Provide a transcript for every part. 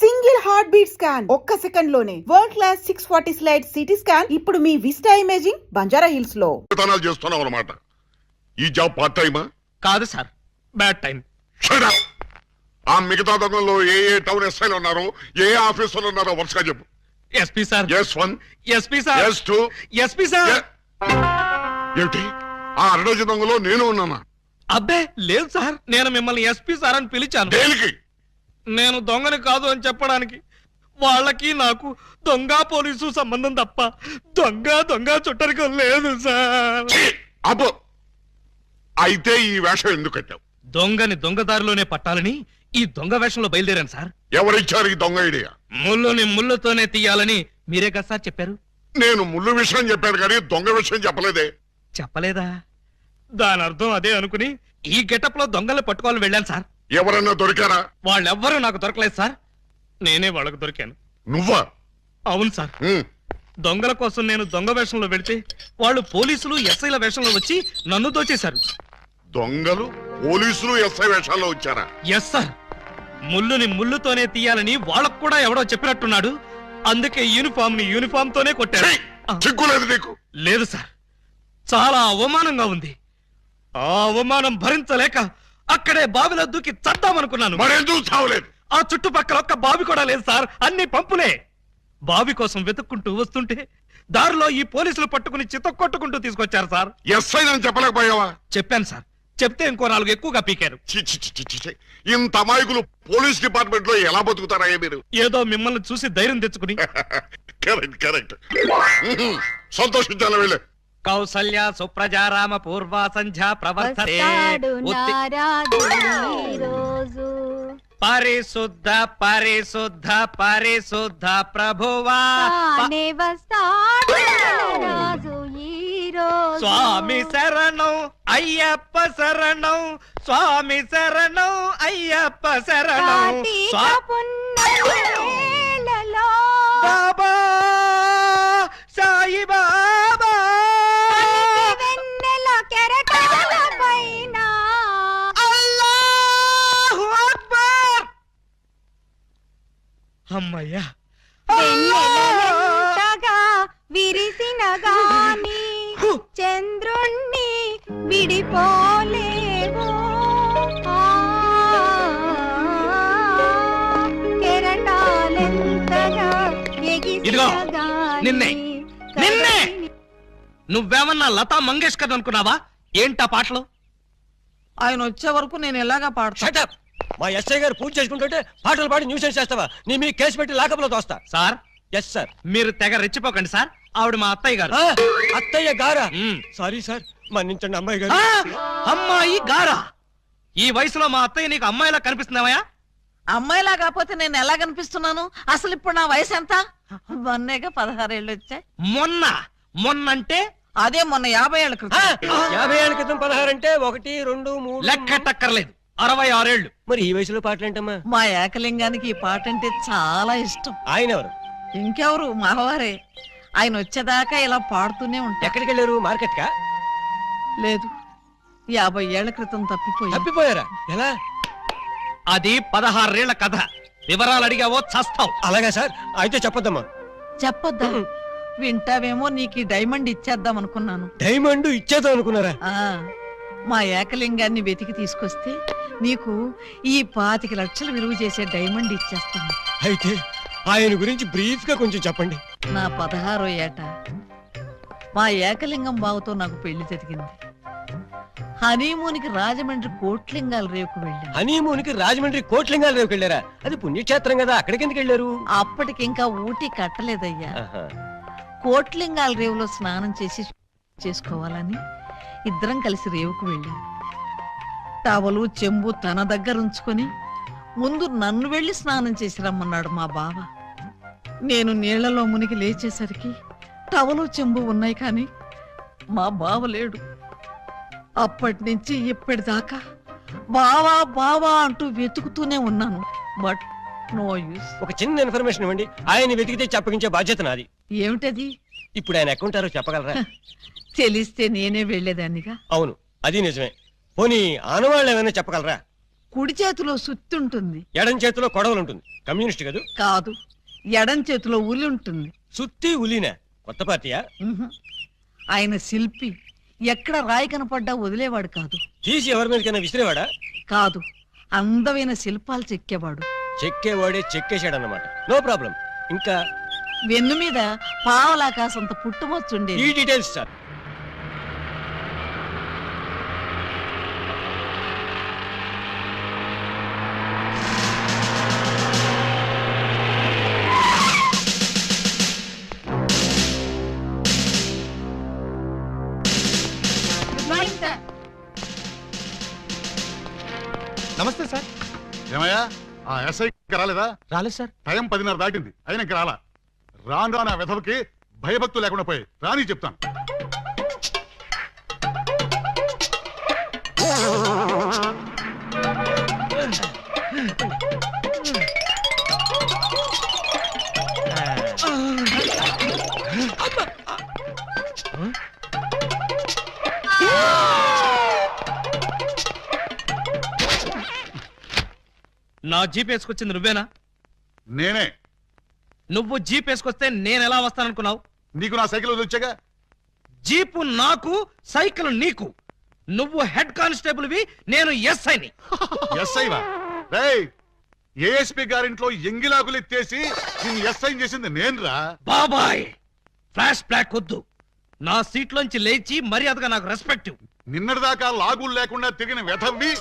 Single heart beat scan ఒక్క second లోనే world class 640 slide CT scan ఇప్పుడు మీ vista imaging Banjara hills లో చేస్తున్నావు అన్నమాట. ఈ జాబ్ పార్ట్ టైమా? కాదు sir, bad time. Shut up. ఆ మిగతా దొంగల్లో ఏ టౌన్ ఎస్ఐలు ఉన్నారో, ఏ ఆఫీసర్లు ఉన్నారో వరుసగా చెప్పు. SP sir. S1, SP sir. S2, SP sir. ఏమిటి ఆ అరడజు దొంగలో నేను ఉన్నానా? అబ్బే లేదు సార్, నేను మిమ్మల్ని ఎస్పీ సార్ అని పిలిచాను. దేనికి? నేను దొంగని కాదు అని చెప్పడానికి. వాళ్ళకి నాకు దొంగ పోలీసు సంబంధం తప్ప దొంగ చుట్టరికం లేదు సార్. అబ్బో, అయితే ఈ వేషం ఎందుకు కట్టావు? దొంగని దొంగదారిలోనే పట్టాలని ఈ దొంగ వేషంలో బయలుదేరాను సార్. ఎవరిచ్చారు ఈ దొంగ ఐడియా? ముళ్ళుని ముళ్ళుతోనే తీయాలని మీరే కదా సార్ చెప్పారు. నేను ముళ్ళు విషయం చెప్పాను కానీ దొంగ విషయం చెప్పలేదే. చెప్పలేదా? దాని అర్థం అదే అనుకుని ఈ గెటప్ లో దొంగలు పట్టుకోవాలని వెళ్ళాను సార్. ఎవరన్నా దొరికారా? వాళ్ళెవ్వరూ నాకు దొరకలేదు సార్, నేనే వాళ్ళకు దొరికాను. నువ్వా? అవును సార్. దొంగల కోసం నేను దొంగ వేషంలో వెళితే వాళ్ళు పోలీసులు ఎస్ఐల వేషంలో వచ్చి నన్ను దోచేశారు. దొంగలు పోలీసులు ఎస్ఐ వేషాల్లో వచ్చారా? Yes sir. ముళ్ళుని ముళ్ళుతోనే తీయాలని వాళ్ళకు కూడా ఎవడో చెప్పినట్టున్నాడు. అందుకే యూనిఫామ్ తోనే కొట్టారు. చిక్కులేదు నీకు? లేదు సార్, చాలా అవమానంగా ఉంది. ఆ అవమానం భరించలేక అక్కడే బావిలో దూకి చద్దామనుకున్నాను. మరెందుకు చావలేదు? ఆ చుట్టుపక్కల ఒక్క బావి కూడా లేదు సార్, అన్ని పంపులే. బావి కోసం వెతుక్కుంటూ వస్తుంటే దారిలో ఈ పోలీసులు పట్టుకుని చితక్కొట్టుకుంటూ తీసుకొచ్చారు సార్. ఎస్ఐ అని చెప్పలేకపోయావా? చెప్పాను సార్, చెప్తే ఇంకో 4 ఎక్కువగా పీకారు. ఇంత అమాయకులు పోలీస్ డిపార్ట్మెంట్ లో ఎలా బతుకుతారా మీరు? ఏదో మిమ్మల్ని చూసి ధైర్యం తెచ్చుకుని. కరెక్ట్. సంతోషించాలి వెళ్ళే. కౌసల్య సుప్రజారామ పూర్వ సంధ్యా ప్రవర్తతే పరిశుద్ధ పరిశుద్ధ పరిశుద్ధ ప్రభువా స్వామి శరణం అయ్యప్ప శరణం, స్వామి శరణం అయ్యప్ప శరణం. బాబా సాయి బాబా అల్లాహు అక్బర్. అమ్మయ్యా. విరిసిన గాని చంద్రుణ్ణి విడిపోలేవు, కెరటాలెంతగా ఇదిగో నిన్నే నువ్వేమన్నా లతా మంగేష్కర్ అనుకున్నావా? ఏంటా పాటలు? ఆయన వచ్చే వరకు నేను ఎలాగా పాడతా? మా ఎస్ఐ గారు పూజ చేసుకుంటుంటే పాటలు పాడి న్యూసెన్స్ చేస్తావా? నీ మీ కేసు పెట్టి లాకప్లో తోస్తా. సార్. Yes sir. మీరు తెగ రెచ్చిపోకండి సార్, ఆవిడ మా అత్తయ్య గారు. అత్తయ్య గారా? సారీ సార్, మన్నించండి. అమ్మాయి గారు. అమ్మాయి గారా? ఈ వయసులో మా అత్తయ్య నీకు అమ్మాయిలా కనిపిస్తున్నావా? అమ్మాయిలా కాకపోతే నేను ఎలా కనిపిస్తున్నాను? అసలు ఇప్పుడు నా వయసు ఎంత? మొన్నేగా 16 ఏళ్ళు వచ్చాయి. మొన్నంటే అదే మొన్న 50 ఏళ్ళ క్రితం. 50 ఏళ్ళ క్రితం 16 అంటే 1, 2, 3 లెక్కటక్కర్లేదు, 66 ఏళ్ళు. మరి ఈ వయసులో పాటలేంటమ్మా? మా ఏకలింగానికి ఈ పాట అంటే చాలా ఇష్టం. ఆయన ఎవరు? ఇంకెవరు, మావారే. ఆయన వచ్చేదాకా ఇలా పాడుతూనే ఉంటా. ఎక్కడికి వెళ్ళారు? మార్కెట్ కా? లేదు, 50 ఏళ్ల క్రితం తప్పిపోయారా? ఎలా? అది 16 ఏళ్ల కథ. వివరాలు అడిగావో చస్తావు. అలాగా సార్, అయితే చెప్పొద్దమ్మా. చెప్పొద్దా? వింటావేమో, నీకు ఈ డైమండ్ ఇచ్చేద్దాం అనుకున్నాను. డైమండ్ ఇచ్చేద్దాం అనుకున్నారా? మా ఏకలింగాన్ని వెతికి తీసుకొస్తే నీకు ఈ 25 లక్షలు విలువ చేసే డైమండ్ ఇచ్చేస్తాను. అయితే ఆయన గురించి బ్రీఫ్ గా కొంచెం చెప్పండి. నా 16వ ఏట మా ఏకలింగం బావతో నాకు పెళ్లి జరిగింది. హనీమూన్కి రాజమండ్రి కోట్లింగాల రేవుకు వెళ్ళాను. హనీమూన్కి రాజమండ్రి కోట్లింగాల రేవుకి వెళ్ళారా? అది పుణ్యక్షేత్రం కదా, అక్కడికి ఎందుకు వెళ్ళారు? అప్పటికింకా ఊటీ కట్టలేదయ్యా. కోట్లింగాల రేవులో స్నానం చేసుకోవాలని ఇద్దరం కలిసి రేవుకు వెళ్ళాం. టవలు చెంబు తన దగ్గర ఉంచుకొని ముందు నన్ను వెళ్ళి స్నానం చేసి రమ్మన్నాడు మా బావ. నేను నీళ్లలో మునిగి లేచేసరికి టవలు చెంబు ఉన్నాయి, కానీ మా బావ లేడు. అప్పటి నుంచి ఇప్పటిదాకా బావా బావా అంటూ వెతుకుతూనే ఉన్నాను. But no use. ఒక చిన్న ఇన్ఫర్మేషన్ ఇవ్వండి, ఆయన వెతికితే చెప్పగించే బాధ్యత నాది. ఏమిటది? ఇప్పుడు ఆయన ఎక్కడుంటారో చెప్పగలరా? తెలిస్తే నేనే వెళ్లేదాన్నిగా. అవును, అది నిజమే. పోనీ ఆనవాళ్ళు ఏమైనా చెప్పగలరా? కుడి చేతిలో సుత్తి ఉంటుంది. ఎడం చేతిలో కొడవలు ఉంటుంది. కమ్యూనిస్ట్ కదూ? కాదు, ఎడం చేతిలో ఉలి ఉంటుంది. సుత్తి ఉలినా? కొత్త పార్టీయా? ఉహు. ఆయన శిల్పి, ఎక్కడ రాయి కనపడ్డా వదిలేవాడు కాదు. తీసి ఎవరి మీదకైనా విసిరేవాడా? కాదు, అందమైన శిల్పాలు చెక్కేవాడు. చెక్కేవాడే చెక్కేశాడన్నమాట. No problem. ఇంకా వెన్ను మీద పావలాకాశంత పుట్టుమచ్చుండే. ఈ డీటెయిల్స్ సార్. నమస్తే సార్. ఏమయ్యా ఆ ఎస్ఐ రాలేదా? రాలేదు సార్. టైం 10:30 దాటింది, అయినా ఇంకా రాలా. రాను రాను ఆ వెధవకి భయభక్తులు లేకుండా పోయి రాని చెప్తాను. నా జీప్ వేసుకొచ్చింది నువ్వేనా? నేనే. నువ్వు జీప్ వేసుకొస్తే నేను ఎలా వస్తాననుకున్నావు? నీకు నా సైకిల్ వచ్చాగా. జీపు నాకు, సైకిల్ నీకు. నువ్వు హెడ్ కానిస్టేబుల్ వి, నేను ఎస్ఐని. ఎస్ఐవా? రేయ్, ఏఎస్పీ గారింట్లో ఎంగిలాకులు ఎత్తేసి నిన్ను ఎస్ఐ చేసింది నేనురా. బాబాయ్, ఫ్లాష్ బ్లాక్ వద్దు. నా సీట్లోంచి లేచి మర్యాదగా నాకు రెస్పెక్ట్. నిన్నటిదాకా లాగులు లేకుండా తిరిగిన వెధవ్వి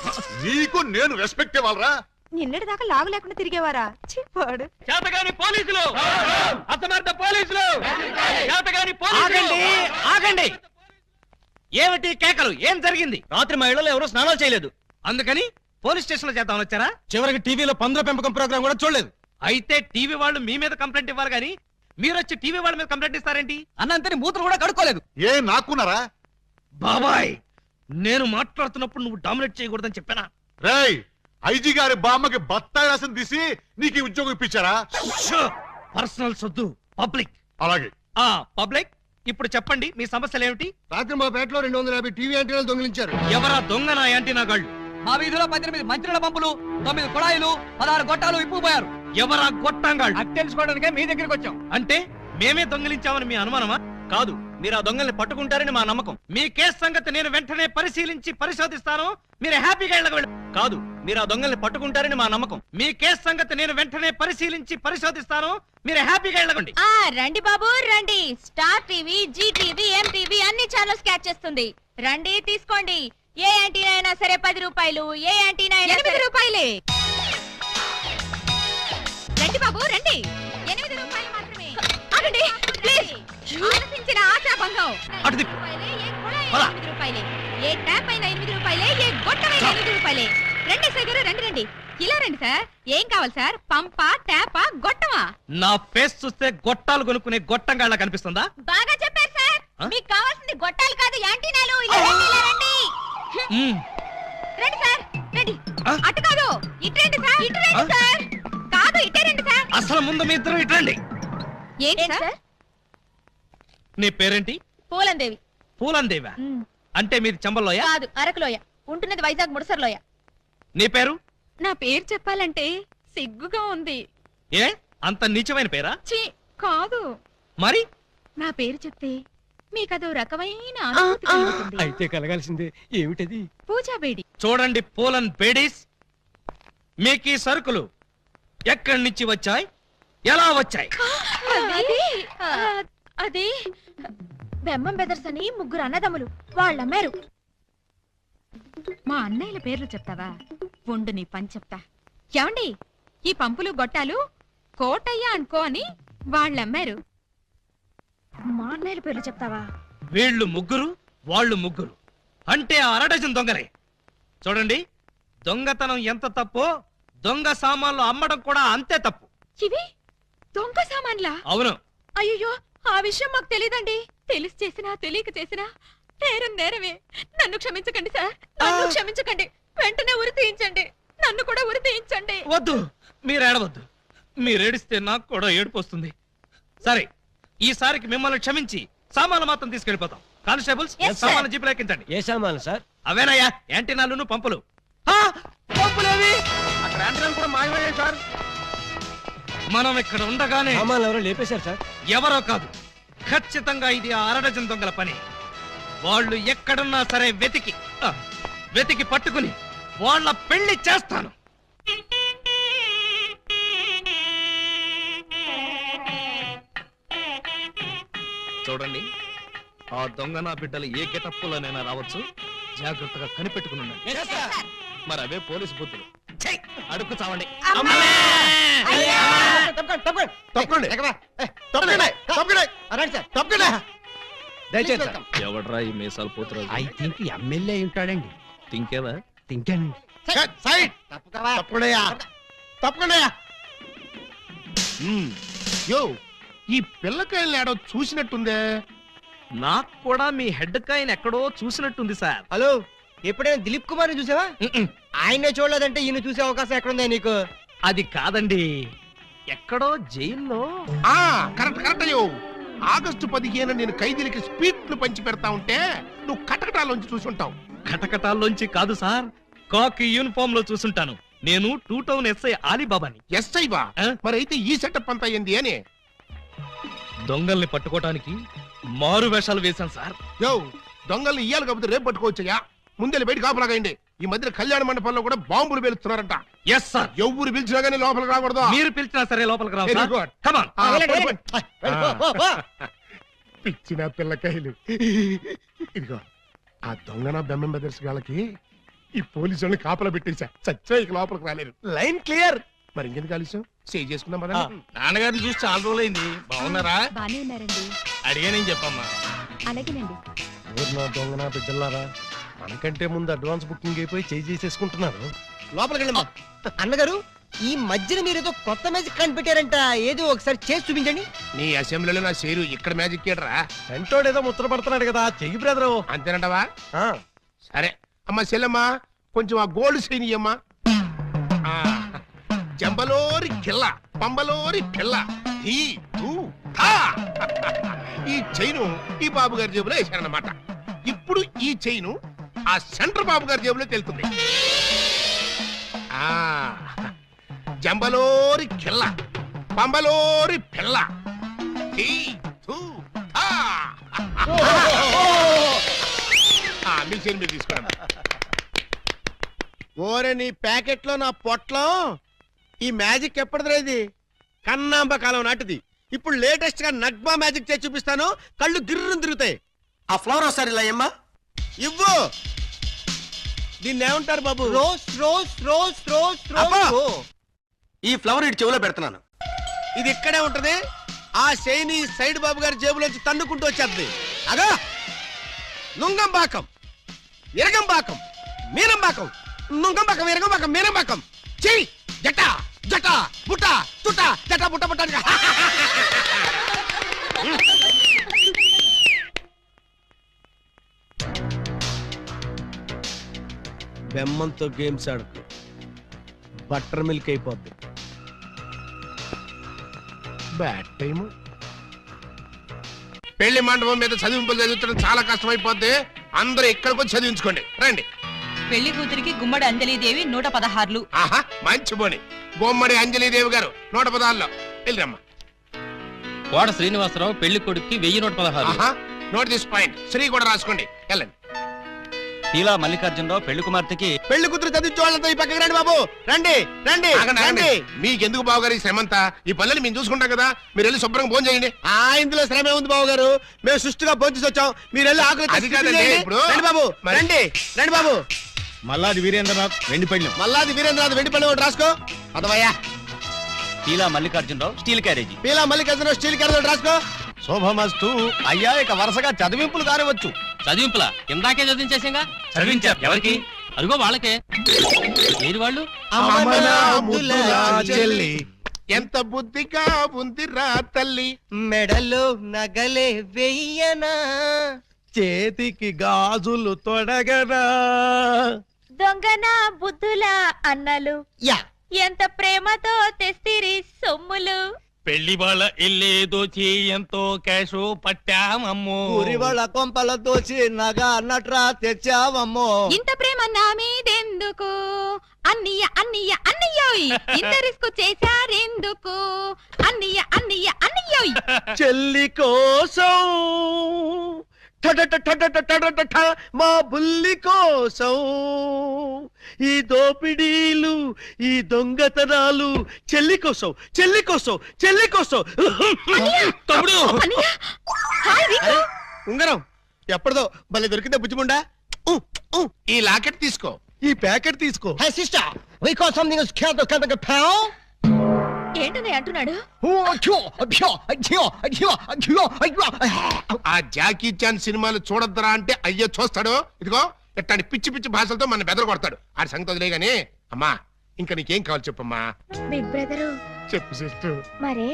నీకు నేను రెస్పెక్ట్ ఇవ్వాలరా? నిన్నటి దాకా లాగు లేకుండా తిరిగేవారా? చిప్పాడు. చేతగాని పోలీసులు, అసమర్థ పోలీసులు, చేతగాని పోలీసులు. ఆగండి. ఏమిటి కేకలు? ఏం జరిగింది? రాత్రి మా ఇళ్లలో ఎవరో స్నానాలు చేయలేదు. అందుకని పోలీస్ స్టేషన్ లో చేద్దామని వచ్చారా? చివరికి టీవీలో పందుల పెంపకం ప్రోగ్రామ్ కూడా చూడలేదు. అయితే టీవీ వాళ్ళు మీ మీద కంప్లైంట్ ఇవ్వాలి గానీ మీరు వచ్చి టీవీ వాళ్ళ మీద కంప్లైంట్ ఇస్తారేంటి? అన్నంతని మూతలు కూడా కడుక్కోలేదు. ఏ నాకున్నారా? బాబాయ్, నేను మాట్లాడుతున్నప్పుడు నువ్వు డామినేట్ చేయకూడదని చెప్పానా? రేయ్, ఐజీ గారి బామ్మకి బత్తాయి రసం తీసి నీకు ఈ ఉద్యోగం ఇప్పించారా? పర్సనల్ సొద్దు, పబ్లిక్. అలాగే. పబ్లిక్, ఇప్పుడు చెప్పండి మీ సమస్యలు ఏమిటి? రాత్రి మా పేటలో 250 టీవీ యాంటీనాలు దొంగిలించారు. ఎవరా దొంగ నా యాంటీనా గాళ్ళు? మా వీధిలో 18 మంత్రుల పంపులు, 9 కుళాయిలు, 16 గొట్టాలు ఇప్పుకుపోయారు. ఎవరా గొట్టంగాళ్ళు? అది తెలుసుకోవడానికే మీ దగ్గరికి వచ్చాం. అంటే మేమే దొంగిలించామని మీ అనుమానమా? కాదు, మీరు ఆ దొంగల్ని పట్టుకుంటారని మా నమ్మకం. మీ కేసు సంగతి నేను వెంటనే పరిశీలించి పరిశోధిస్తాను. మీరు హ్యాపీగా ఇళ్ళకి వెళ్ళండి. కాదు, మీరు ఆ దొంగల్ని పట్టుకుంటారని మా నమ్మకం. మీ కేసు సంగతి నేను వెంటనే పరిశీలించి పరిశోధిస్తాను. మీరు హ్యాపీగా వెళ్ళండి. రండి బాబు రండి. Star TV, Zee TV, MTV అన్ని ఛానల్స్ క్యాచ్ చేస్తుంది. రండి తీసుకోండి. ఏ యాంటీనా అయినా సరే 10 రూపాయలు, ఏ యాంటీనా అయినా 8 రూపాయలే. రండి బాబు రండి. 8 రూపాయలు మాత్రమే. ఆగండి ప్లీజ్. ఆలోచించిన ఆశాభంగం. అటు తిప్పు. ఏ కుళాయి పద. 8 రూపాయలే, ఏ ట్యాప్ అయినా 8 రూపాయలే, ఏ గొట్టమైనా 8 రూపాయలే. రండి సార్ గారు, రండి రండి. ఇలా రండి సార్. ఏం కావాలి సార్? పంపా, ట్యాపా, గొట్టమా? నా ఫేస్ చూస్తే గొట్టాలు కొనుక్కునే గొట్టంగాళ్ళ కనిపిస్తుందా? బాగా చెప్పారు సార్. ఆ? మీకు కావాల్సింది గొట్టాలు కాదు, యాంటీనాలు. ఇలా రండి, ఇలా రండి. మ్మ్. రండి సార్ రండి. ఆ? అటు కాదు, ఇటు రండి సార్. ఇటు రండి ఆ? సార్. కాదు, ఇటే రండి సార్. అసలు ముందు మీ ఇద్దరు ఇట్రండి. ఏంటి సార్? నీ పేరేంటి? పూలందేవి. పూలందేవా? అంటే మీది చంబల్లోయ? కాదు, అరకులోయ. ఉంటున్నది వైజాగ్ ముడసర్లోయ. నీ పేరు? నా పేరు చెప్పాలంటే సిగ్గుగా ఉంది. ఏ అంత నీచమైన పేరా? ఛీ, కాదు. మరి నా పేరు చెప్తే మీకదో రకమైన అనుభూతి కలుగుతుంది. అయితే కలగాల్సిందే. ఏమిటది? పూజా బేడి. చూడండి పూలన్ బేడీస్, మీకు ఈ సరుకులు ఎక్కడి నుంచి వచ్చాయి, ఎలా వచ్చాయి? అది బెమ్మం బెదర్స్ అని 3 అన్నదమ్ములు వాళ్ళమ్మారు. మా అన్నయ్యల పేర్లు చెప్తావా? ఉండు నీ పని చెప్తా. ఏమండి, ఈ పంపులు గొట్టాలు కోటయ్య అనుకో అని వాళ్ళమ్మారు. మా అన్నయ్యల పేర్లు చెప్తావా? వీళ్ళు ముగ్గురు, వాళ్ళు ముగ్గురు, అంటే 1/2 డజన్ దొంగలే. చూడండి, దొంగతనం ఎంత తప్పో దొంగ సామాన్లు అమ్మడం కూడా అంతే తప్పు. ఇవి దొంగ సామాన్లా? అవును. అయ్యో, ఆ విషయం మాకు తెలీదండి. తెలిసి చేసినా తెలియక చేసినా నేరం నేరమే. నన్ను క్షమించకండి సార్, నన్ను క్షమించకండి. వెంటనే ఉరి తీయించండి, నన్ను కూడా ఉరి తీయించండి. వద్దు, మీరు ఏడవద్దు. మీరేడిస్తే నాకు కూడా ఏడుపు వస్తుంది. సరే, ఈసారికి మిమ్మల్ని క్షమించి సామాన్లు మాత్రం తీసుకెళ్లిపోతాం. Constables, Yes, sir. సామాన్లు జీపులు ఎక్కించండి. ఏ సామాన్లు సార్? అవేనయ్యా యాంటీనాలు, పంపులు. పంపులేవి అక్కడ యాంత్రాలు కూడా మాయమయ్యాయి సార్. మనం ఇక్కడ ఉండగానే సామాన్లు ఎవరో లేపేశారు సార్. ఎవరో కాదు, ఖచ్చితంగా ఇది ఆ అరడజన్ దొంగల పని. వాళ్ళు ఎక్కడున్నా సరే వెతికి పట్టుకుని వాళ్ళ పెళ్లి చేస్తాను. చూడండి, ఆ దొంగ నా బిడ్డలు ఏ గెటప్పులోనైనా రావచ్చు. జాగ్రత్తగా కనిపెట్టుకుని ఉండండి. మరి అవే పోలీసు బుద్ధులు. అడుక్కు చావండి. ఎవడ్రా ఈ మీసాలు పోతురా? ఐ థింక్ ఎమ్మెల్యే ఉంటాడండి. తింకేవా? తింటానండి. యో ఈ పిల్లకాయలు ఏడో చూసినట్టుందే. నాకు కూడా మీ హెడ్ కాయని ఎక్కడో చూసినట్టుంది సార్. హలో, ఎప్పుడైనా దిలీప్ కుమార్ చూసావా? ఆయనే చూడలేదంటే ఈయన చూసే అవకాశం ఎక్కడుందా నీకు? అది కాదండి, ఎక్కడో జైల్లో. ఆ కరెక్ట్ కరెక్ట్ అయ్యో. ఆగస్టు 15 నేను ఖైదీలకి స్పీట్లు పంచి పెడతా ఉంటే నువ్వు కటకటాల్లోంచి చూసుంటావు. కటకటాల్లోంచి కాదు సార్, కాకి యూనిఫామ్ లో చూసుంటాను. నేను 2 టౌన్ ఎస్ఐ ఆలీబాబాని. ఎస్ఐ బా ఆ? మరి అయితే ఈ సెటప్ అంతా ఏంది అని? దొంగల్ని పట్టుకోవటానికి మారు వేషాలు వేశాను సార్. యో దొంగల్ని ఇయ్యాలి కాకపోతే రేపు పట్టుకోవచ్చయ్యా. ముందే బయట కాపలాగండి. ఈ మధ్య కళ్యాణ మండపంలో కూడా బాంబులు పేలుస్తున్నారంట. Yes sir. ఎవరు పిలిచినా గానీ లోపలికి రాకూడదు. మీరు పిలిచినా సరే లోపలికి రావు Very sir. good. Come on. ఆ, పిచ్చిన పిల్లకాయలు. ఇదిగో ఆ దొంగన బెమ్మం బెదర్స్ గాళ్ళకి ఈ పోలీసు వాళ్ళని కాపలా పెట్టేశా. చచ్చా ఇక లోపలికి రాలేరు. Line clear. మరి ఇంకెందుకు ఆలస్యం? సేవ్ చేసుకుందాం కదా. నాన్నగారిని చూసి చాలా రోజులైంది. బాగున్నారా? బానే ఉన్నారండి. అడిగానేం చెప్పమ్మా. అలాగేనండి. ఊరినా దొంగనా బిడ్డలారా, మనకంటే ముందు అడ్వాన్స్ బుకింగ్ అయిపోయి చేసేసుకుంటున్నారు. లోపలికి వెళ్ళమ్మా. అన్నగారు, ఈ మధ్యన మీరు ఏదో కొత్త మ్యాజిక్ కనిపెట్టారంట. ఏదో ఒకసారి చేసి చూపించండి. నీ అసెంబ్లీలో నా షేరు ఇక్కడ మ్యాజిక్ చేయడరా. వెంటోడు ఏదో ముచ్చట పడుతున్నాడు కదా, చెయ్యి బ్రదరు. అంతేనంటవా? సరే అమ్మా సెల్లమ్మా, కొంచెం ఆ గోల్డ్ చైన్ ఇయ్యమ్మా. ఆ, జంబలోరి కిల్ల పంబలోరి పిల్ల ఈ ఊ, ఆ. ఈ చైను ఈ బాబు గారి జేబులో వేశారన్నమాట. ఇప్పుడు ఈ చైను ఆ సెంటర్ బాబు గారి జేబులో తెలుతుంది. ఆ జంబలోరి కిల్ల పంబలోరి పిల్ల ఈ ఊ, ఆ. మీ చైన్ మీరు తీసుకోండి. ఓరే నీ ప్యాకెట్ లో నా పొట్లం ఈ మ్యాజిక్ ఎప్పటిదిరా? ఇది కన్నాంబ కాలం నాటిది. ఇప్పుడు లేటెస్ట్ గా నగ్మా మ్యాజిక్ చేసి చూపిస్తాను. కళ్ళు గిర్రును తిరుగుతాయి. ఆ ఫ్లవర్ ఒకసారి ఇలా అమ్మా ఇవ్వు. దీన్ని ఏమంటారు బాబు? రోజ్ రోజ్ రోజ్ రోజ్ అబ్బా! రోజ్. ఈ ఫ్లవర్ ఇటు చెవిలో పెడుతున్నాను. ఇది ఇక్కడే ఉంటది. ఆ శైని సైడ్ బాబు గారి జేబులోంచి తన్నుకుంటూ వచ్చేద్ది. అగా నుంగంబాకం, ఇరగంబాకం, మీనంబాకం, నుంగంబాకం, ఇరగంబాకం, మీనంబాకం. చెయ్యి జట జట బుట్ట తుట జట బుట్ట బుట్ట. బెమ్మంతో గేమ్స్ ఆడుకో, బటర్ మిల్క్ అయిపోద్ది. Bad time. పెళ్లి మండపం మీద చదివింపులు చదువుతుంటే చాలా కష్టమైపోద్ది. అందరూ ఇక్కడికి వచ్చి చదివించుకోండి. రండి. పెళ్లి కూతురికి గుమ్మడి అంజలీదేవి 116. ఆహా మంచి పోని. బొమ్మడి అంజలీదేవి గారు 116లో వెళ్ళరమ్మా. కోట శ్రీనివాసరావు పెళ్లి కొడుక్కి 1116. ఆహా నోట్ దిస్ పాయింట్. శ్రీ కూడా రాసుకోండి. వెళ్ళండి. ఇలా మల్లికార్జునరావు పెళ్లి కుమార్తెకి పెళ్లి కూతురు చదివించే వాళ్ళంతా ఈ పక్కకి రండి బాబు. రండి రండి ఆగండి, ఆగండి. మీకెందుకు బాబు గారు ఈ శ్రమంతా? ఈ పనులని మేము చూసుకుంటాం కదా. మీరు వెళ్ళి శుభ్రంగా భోజనం చేయండి. ఇందులో శ్రమే ఉంది బాబు గారు. మేము సుష్టిగా భోజనం వచ్చాం. మీరు వెళ్ళి ఆకలి అది కాదండి, ఇప్పుడు రండి బాబు. మరి- రండి రండి బాబు. మల్లాది వీరేంద్రనాథ్ వెండి పళ్ళెం. మల్లాది వీరేంద్రనాథ్ వెండి పళ్ళెం ఒకటి రాసుకో. అదవయ్యా. Peela Mallikarjunarao steel carriage. Peela Mallikarjunarao steel carriage ఒకటి రాసుకో. శోభమస్తు. అయ్యా ఇక వరుసగా చదివింపులు కానివచ్చు. చదివింపులా? ఇందాకే చదివించేసాగా. చదివించారు ఎవరికి? అదిగో వాళ్ళకే. ఏది వాళ్ళు? అమ్మనా ముద్దుల చెల్లి ఎంత బుద్ధిగా ఉందిరా తల్లి. మెడలో నగలే వెయ్యనా, చేతికి గాజులు తొడగరా. దొంగన బుద్ధుల అన్నలు యా ఎంత ప్రేమతో తెస్తిరి సొమ్ములు. పెళ్లి వాళ్ళ ఇల్లే దోచి ఎంతో క్యాషు పట్టామమ్మో. ఊరి వాళ్ళ కొంపల దోచి నగ నట్రా తెచ్చావమ్మో. ఇంత ప్రేమ నా మీదెందుకు అన్నయ్య అన్నయ్య అన్నయ్యోయ్, ఇంత రిస్క్ చేశారెందుకు అన్నయ్య అన్నయ్య అన్నయ్యోయ్. చెల్లి కోసం టటటటటటటటట మా బుల్లి కోసం ఈ దోపిడీలు ఈ దొంగతనాలు చెల్లి కోసం చెల్లి కోసం చెల్లి కోసం. తమ్ముడు అన్నయ్య హాయ్ రింకు. ఉంగరం ఎప్పటిదో భలే దొరికిందా బుజ్జిముండా. ఈ లాకెట్ తీసుకో. ఈ ప్యాకెట్ తీసుకో. Hey sister, we call something is cat the paw. ఏంటన్నయ్య అంటున్నాడు? ఆ జాకీ చాన్ సినిమాలు చూడొద్దరా అంటే అయ్యో చూస్తాడు. ఇదిగో ఇట్లాంటి పిచ్చి పిచ్చి భాషలతో మన బెదర కొడతాడు. ఆ సంగతి వదిలే గానీ అమ్మా ఇంకా నీకేం కావాలి చెప్పమ్మా. బిగ్ బ్రదరు, చెప్పు సిస్టర్. మరే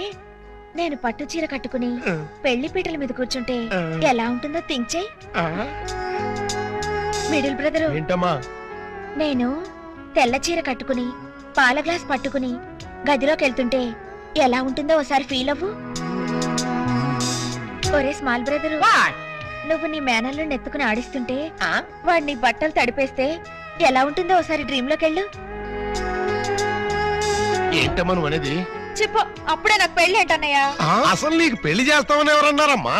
నేను పట్టు చీర కట్టుకుని పెళ్లి పీటల మీద కూర్చుంటే ఎలా ఉంటుందో థింక్ చెయ్. మిడిల్ బ్రదరు, ఏంటమ్మా? నేను తెల్ల చీర కట్టుకుని పాల గ్లాస్ పట్టుకుని గదిలోకి వెళ్తుంటే ఎలా ఉంటుందో ఒకసారి ఫీల్ అవ్వు. ఒరే స్మాల్ బ్రదరు, నువ్వు నీ మేనల్ని నెత్తుకుని ఆడిస్తుంటే వాడు నీ బట్టలు తడిపేస్తే ఎలా ఉంటుందో ఒకసారి డ్రీమ్ లోకి వెళ్ళు. ఏంటమ్మా నువ్వు అనేది? చెప్పు, అప్పుడే నాకు పెళ్లి ఏంటన్నయ్యా? అసలు నీకు పెళ్లి చేస్తామని ఎవరన్నారమ్మా?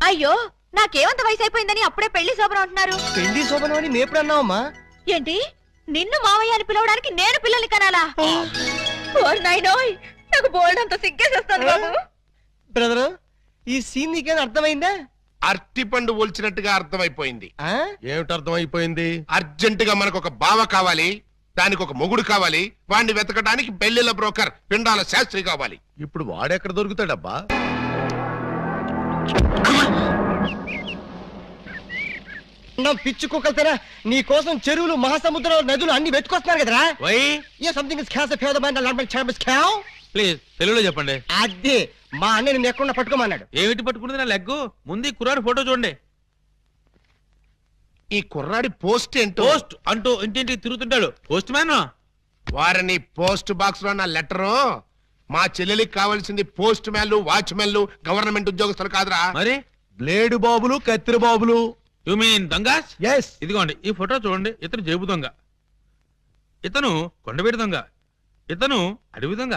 అయ్యో, నాకేమంత వయసు అయిపోయిందని అప్పుడే పెళ్లి శోభనం అంటున్నారు. పెళ్లి శోభనం అని మేప్పుడు అన్నావమ్మా? ఏంటి, నిన్ను మావయ్య అని పిలవడానికి నేను పిల్లల్ని కనాలా? ఓర్ నాయనోయ్, నాకు బోల్డ్ అంత సిగ్గేసేస్తాను బాబు. బ్రదర్, ఈ సీన్ నీకేం అర్థమైందా? అరటి పండు ఒలిచినట్టుగా అర్థమైపోయింది. ఏమిటి అర్థమైపోయింది? అర్జెంట్ గా మనకు ఒక బావ కావాలి, దానికి ఒక మొగుడు కావాలి, వాడిని వెతకడానికి పెళ్లిళ్ళ బ్రోకర్ పిండాల శాస్త్రి కావాలి. ఇప్పుడు వాడెక్కడ దొరుకుతాడబ్బా? పిచ్చి కుక్కలతేనా నీ కోసం చెరువులు మహాసముద్రాలు నదులు అన్ని వెతుకొస్తున్నారు కదరా. ఏ సంథింగ్ ఇస్ క్యాస్ ఫేద మైండ్ లాంటి చాంబస్ క్యావ్. ప్లీజ్ తెలుగులో చెప్పండి. అదే మా అన్న నిన్ను ఎక్కడ పట్టుకోమన్నాడు. ఏమిటి పట్టుకున్నది నా లెగ్గు? ముందు కుర్రాడు ఫోటో చూడండి. ఈ కుర్రాడి పోస్ట్ ఏంటో. పోస్ట్ అంటూ ఇంటింటికి తిరుగుతుంటాడు. Postman. వారిని పోస్ట్ బాక్స్ లో నా లెటరు. మా చెల్లెలికి కావాల్సింది పోస్ట్ మ్యాన్లు, వాచ్మెన్లు, గవర్నమెంట్ ఉద్యోగస్తులు కాదురా. మరి బ్లేడు బాబులు, కత్తిరి బాబులు. యు మీన్ దొంగాస్? ఎస్. ఇదిగోండి ఈ ఫోటో చూడండి. ఇతను జేబు దొంగ, ఇతను కొండవీడి దొంగ, ఇతను అడవి దొంగ,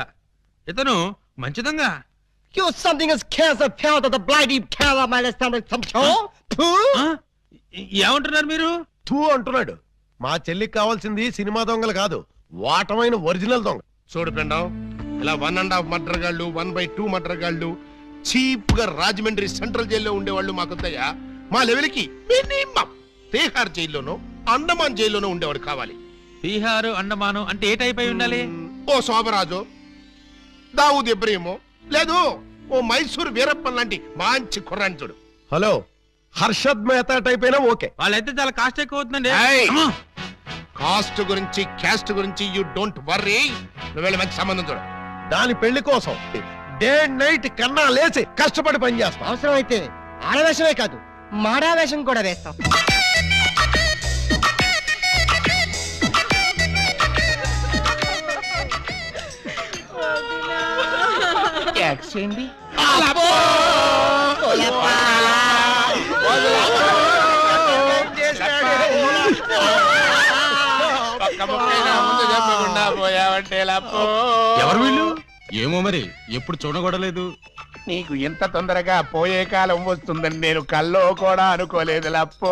ఇతను మంచి దొంగ. You something is cancer pound of the bloody color my stomach some show. ఏమంటున్నారు మీరు? తూ అంటున్నాడు. మా చెల్లికి కావాల్సింది సినిమా దొంగలు కాదు, వాటమైన ఒరిజినల్ దొంగ. చూడు పెండం, ఇలా 1.5 మర్డర్ గాళ్ళు, 1/2 మర్డర్ గాళ్ళు చీప్ గా రాజమండ్రి సెంట్రల్ జైల్లో ఉండేవాళ్ళు మాకొద్దయ్యా. మా లెవెల్కి మినిమం తీహార్ జైల్లోనో అండమాన్ జైల్లోనో ఉండేవాడు కావాలి. బీహారు అండమాను అంటే ఏ టైప్ అయి ఉండాలి? ఓ శోభరాజు, దావూద్ ఇబ్రహీమో, లేదు ఓ మైసూర్ వీరప్పన్ లాంటి మంచి కుర్రాన్ని చూడు. హలో, హర్షద్ మెహతా టైప్ అయినా ఓకే. వాళ్ళైతే చాలా కాస్ట్ ఎక్కువ అవుతుందండి. కాస్ట్ గురించి క్యాస్ట్ గురించి యూ డోంట్ వర్రీ. నువ్వు వెళ్ళి మంచి సంబంధం చూడు. దాని పెళ్లి కోసం డే నైట్ కన్నా లేచి కష్టపడి పని చేస్తాం. అవసరం అయితే ఆడవేషమే కాదు, మాడావేషం కూడా వేస్తాం. ఎవరు వీళ్ళు? ఏమో మరి, ఎప్పుడు చూడకూడలేదు. నీకు ఎంత తొందరగా పోయే కాలం వస్తుందని నేను కల్లో కూడా అనుకోలేదు లప్పో.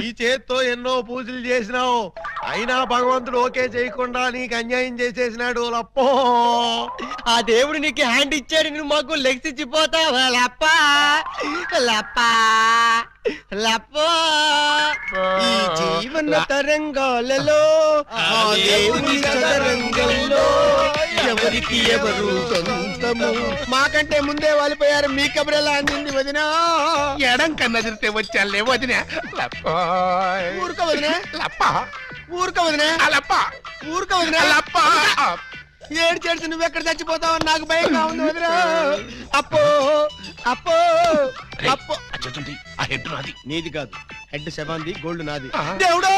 ఈ చేత్తో ఎన్నో పూజలు చేసినావు, అయినా భగవంతుడు ఓకే చేయకుండా నీకు అన్యాయం చేసేసినాడు లప్పో. ఆ దేవుడు నీకు హ్యాండ్ ఇచ్చాడు, నువ్వు మాకు లెగ్స్ ఇచ్చిపోతావా లప్పా లప్పా లప్పో. ఈ జీవన తరంగాలలో ఆ దేవుని చదరంగంలో ఎవరికి ఎవరు సొంతము. మాకంటే ముందే వాలిపోయారు, మీ కబురెలా అందింది వదినా. ఎడం కన్నదిరితే వచ్చాలే వదినా. ఊరుక వదినా లప్ప, ఊరుక వదినా లప్ప, ఊరుక వదినా లప్ప. ఏడు చేసి నువ్వెక్కడ చచ్చిపోతావు నాకు భయంగా ఉంది వదినా. అప్పో అప్పో అప్పో. ఆ హెడ్ నాది, నీది కాదు. హెడ్ శవాంది గోల్డ్ నాది. దేవుడు